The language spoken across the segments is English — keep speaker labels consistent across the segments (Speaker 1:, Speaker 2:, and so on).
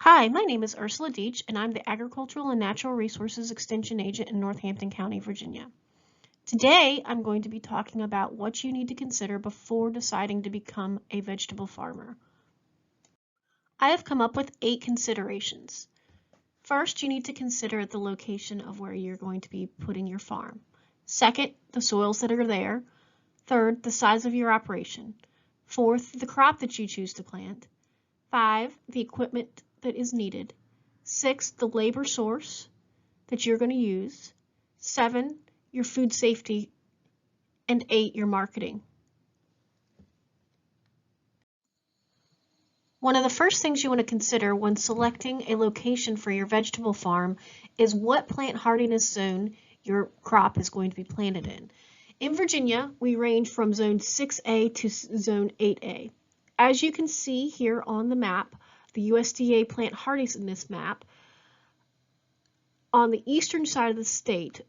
Speaker 1: Hi, my name is Ursula Deitch, and I'm the Agricultural and Natural Resources Extension Agent in Northampton County, Virginia. Today, I'm going to be talking about what you need to consider before deciding to become a vegetable farmer. I have come up with 8 considerations. First, you need to consider the location of where you're going to be putting your farm. Second, the soils that are there. Third, the size of your operation. Fourth, the crop that you choose to plant. 5, the equipment that is needed. 6, the labor source that you're going to use. 7, your food safety. And 8, your marketing. One of the first things you want to consider when selecting a location for your vegetable farm is what plant hardiness zone your crop is going to be planted in. In Virginia, we range from zone 6A to zone 8A. As you can see here on the map, the USDA plant hardiness map, on the eastern side of the state,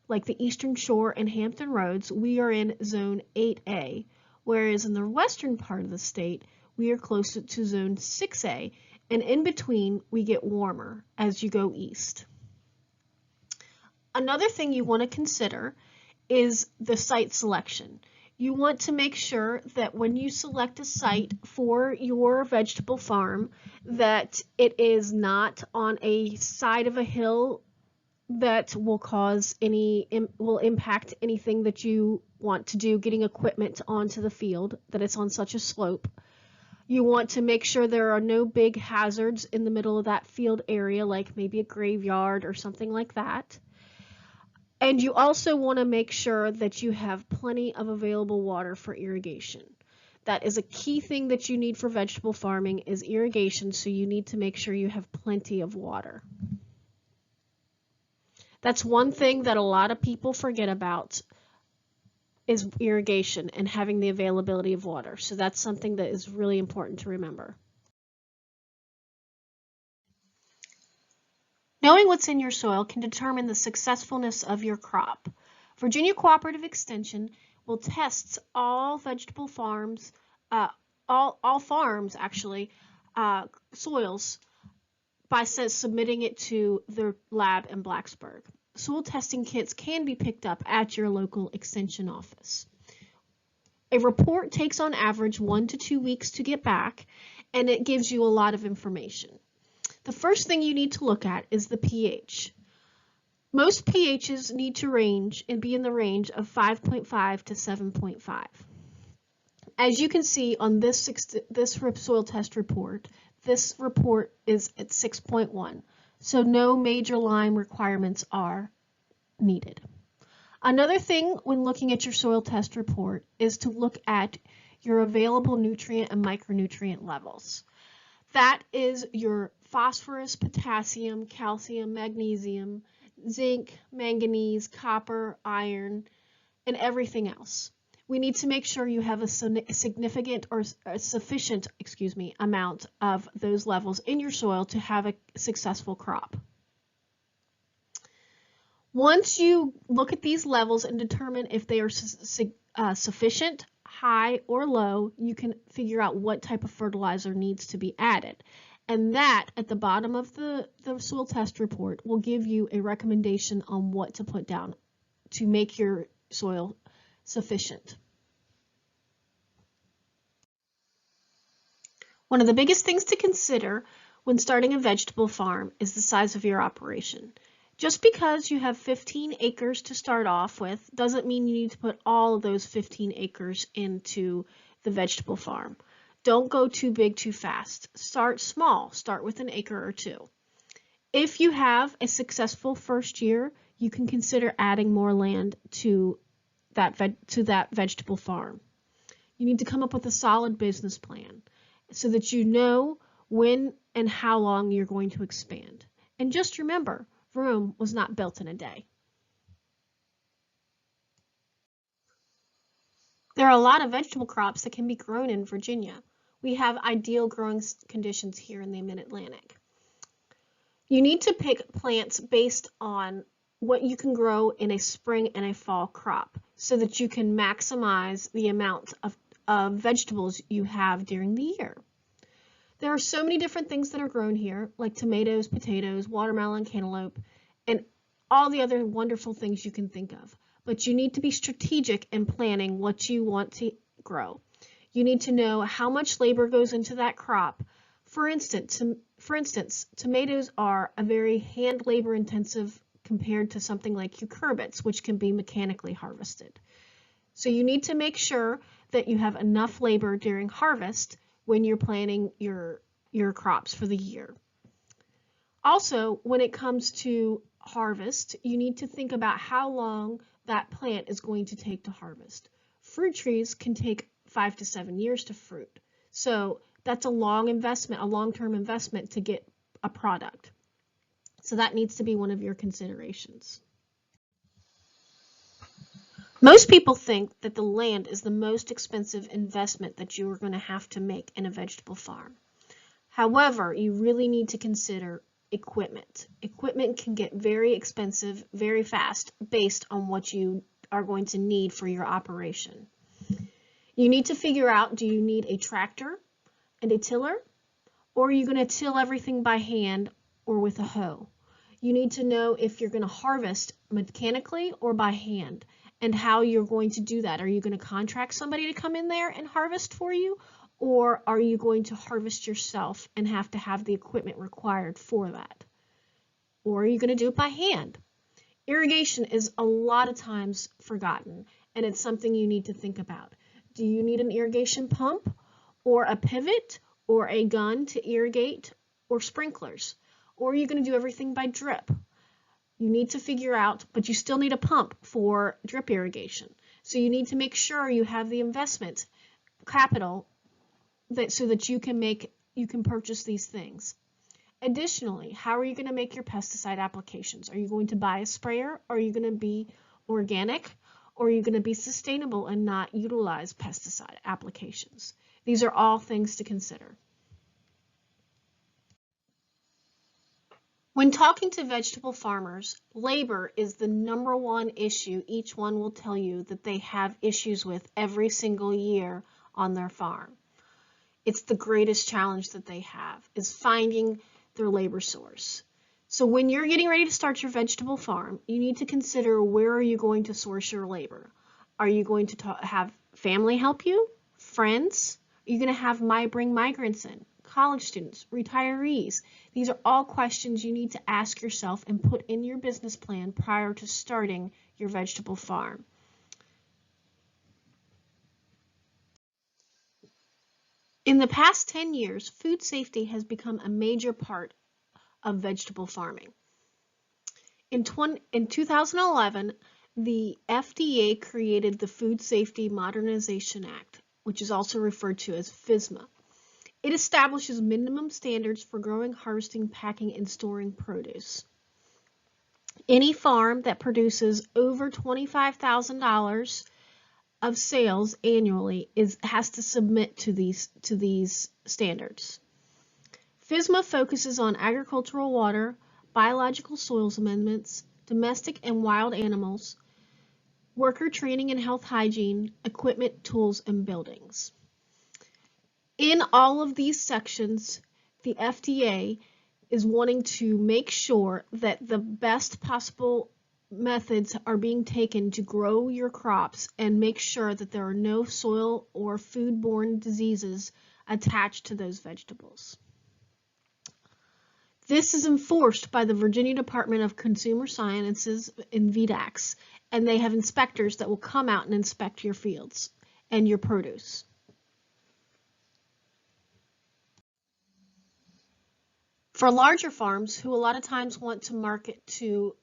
Speaker 1: like the Eastern Shore and Hampton Roads, we are in zone 8A, whereas in the western part of the state, we are closer to zone 6A, and in between, we get warmer as you go east. Another thing you want to consider is the site selection. You want to make sure that when you select a site for your vegetable farm, that it is not on a side of a hill that will impact anything that you want to do, getting equipment onto the field, that it's on such a slope. You want to make sure there are no big hazards in the middle of that field area, like maybe a graveyard or something like that. And you also want to make sure that you have plenty of available water for irrigation. That is a key thing that you need for vegetable farming is irrigation, so you need to make sure you have plenty of water. That's one thing that a lot of people forget about is irrigation and having the availability of water. So that's something that is really important to remember. Knowing what's in your soil can determine the successfulness of your crop. Virginia Cooperative Extension will test all vegetable farms, all farms actually, soils by submitting it to their lab in Blacksburg. Soil testing kits can be picked up at your local extension office. A report takes on average 1 to 2 weeks to get back, and it gives you a lot of information. The first thing you need to look at is the pH. Most pHs need to range and be in the range of 5.5 to 7.5. As you can see on this soil test report, this report is at 6.1, so no major Lyme requirements are needed. Another thing when looking at your soil test report is to look at your available nutrient and micronutrient levels. That is your phosphorus, potassium, calcium, magnesium, zinc, manganese, copper, iron, and everything else. We need to make sure you have a significant or a sufficient, amount of those levels in your soil to have a successful crop. Once you look at these levels and determine if they are sufficient, high, or low, you can figure out what type of fertilizer needs to be added. And that, at the bottom of the soil test report, will give you a recommendation on what to put down to make your soil sufficient. One of the biggest things to consider when starting a vegetable farm is the size of your operation. Just because you have 15 acres to start off with doesn't mean you need to put all of those 15 acres into the vegetable farm. Don't go too big too fast. Start small. Start with an acre or 2. If you have a successful first year, you can consider adding more land to that vegetable farm. You need to come up with a solid business plan so that you know when and how long you're going to expand. And just remember, Rome was not built in a day. There are a lot of vegetable crops that can be grown in Virginia. We have ideal growing conditions here in the Mid-Atlantic. You need to pick plants based on what you can grow in a spring and a fall crop so that you can maximize the amount of vegetables you have during the year. There are so many different things that are grown here, like tomatoes, potatoes, watermelon, cantaloupe, and all the other wonderful things you can think of. But you need to be strategic in planning what you want to grow. You need to know how much labor goes into that crop. For instance, tomatoes are a very hand labor intensive compared to something like cucurbits, which can be mechanically harvested. So you need to make sure that you have enough labor during harvest when you're planning your crops for the year. Also, when it comes to harvest, you need to think about how long that plant is going to take to harvest. Fruit trees can take 5 to 7 years to fruit. So that's a long investment, a long-term investment to get a product. So that needs to be one of your considerations. Most people think that the land is the most expensive investment that you are going to have to make in a vegetable farm. However, you really need to consider equipment. Equipment can get very expensive very fast based on what you are going to need for your operation. You need to figure out, do you need a tractor and a tiller, or are you going to till everything by hand or with a hoe? You need to know if you're going to harvest mechanically or by hand, and how you're going to do that. Are you going to contract somebody to come in there and harvest for you, or are you going to harvest yourself and have to have the equipment required for that? Or are you going to do it by hand? Irrigation is a lot of times forgotten, and it's something you need to think about. Do you need an irrigation pump, or a pivot, or a gun to irrigate, or sprinklers? Or are you going to do everything by drip? You need to figure out, but you still need a pump for drip irrigation. So you need to make sure you have the investment capital so that you can purchase these things. Additionally, how are you going to make your pesticide applications? Are you going to buy a sprayer? Are you going to be organic? Or are you going to be sustainable and not utilize pesticide applications? These are all things to consider. When talking to vegetable farmers, labor is the #1 issue each one will tell you that they have issues with every single year on their farm. It's the greatest challenge that they have, is finding their labor source. So when you're getting ready to start your vegetable farm, you need to consider, where are you going to source your labor? Are you going to have family help you? Friends? Are you going to bring migrants in? College students, retirees? These are all questions you need to ask yourself and put in your business plan prior to starting your vegetable farm. In the past 10 years, food safety has become a major part of vegetable farming. In 2011, the FDA created the Food Safety Modernization Act, which is also referred to as FSMA. It establishes minimum standards for growing, harvesting, packing, and storing produce. Any farm that produces over $25,000 of sales annually has to submit to these standards. FSMA focuses on agricultural water, biological soils amendments, domestic and wild animals, worker training and health hygiene, equipment, tools, and buildings. In all of these sections, the FDA is wanting to make sure that the best possible methods are being taken to grow your crops and make sure that there are no soil or foodborne diseases attached to those vegetables. This is enforced by the Virginia Department of Consumer Sciences in VDACS, and they have inspectors that will come out and inspect your fields and your produce. For larger farms who a lot of times want to market to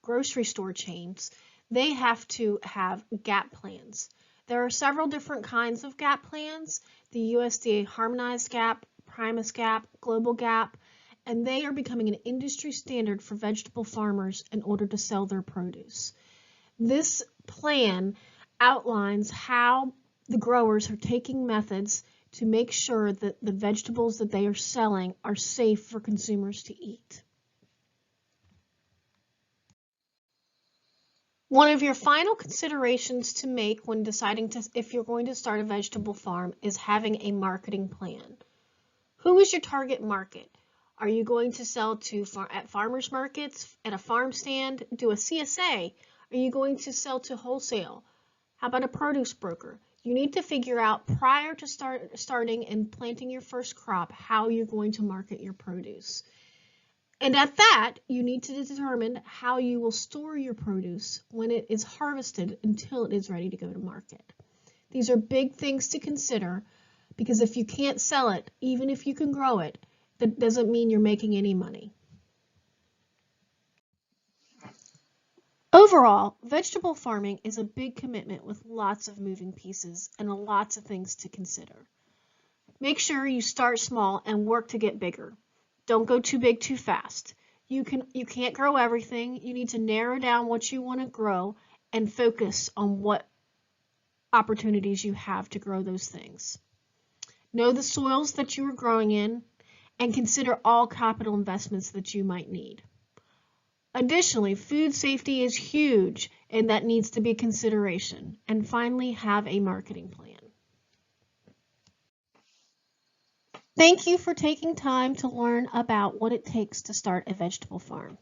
Speaker 1: grocery store chains, they have to have GAP plans. There are several different kinds of GAP plans: the USDA Harmonized GAP, Primus GAP, Global GAP, and they are becoming an industry standard for vegetable farmers in order to sell their produce. This plan outlines how the growers are taking methods to make sure that the vegetables that they are selling are safe for consumers to eat. One of your final considerations to make when deciding if you're going to start a vegetable farm is having a marketing plan. Who is your target market? Are you going to sell at farmers markets, at a farm stand, do a CSA? Are you going to sell to wholesale? How about a produce broker? You need to figure out prior to starting and planting your first crop how you're going to market your produce. And at that, you need to determine how you will store your produce when it is harvested until it is ready to go to market. These are big things to consider because if you can't sell it, even if you can grow it, that doesn't mean you're making any money. Overall, vegetable farming is a big commitment with lots of moving pieces and lots of things to consider. Make sure you start small and work to get bigger. Don't go too big too fast. You can't grow everything. You need to narrow down what you want to grow and focus on what opportunities you have to grow those things. Know the soils that you are growing in and consider all capital investments that you might need. Additionally, food safety is huge and that needs to be a consideration. And finally, have a marketing plan. Thank you for taking time to learn about what it takes to start a vegetable farm.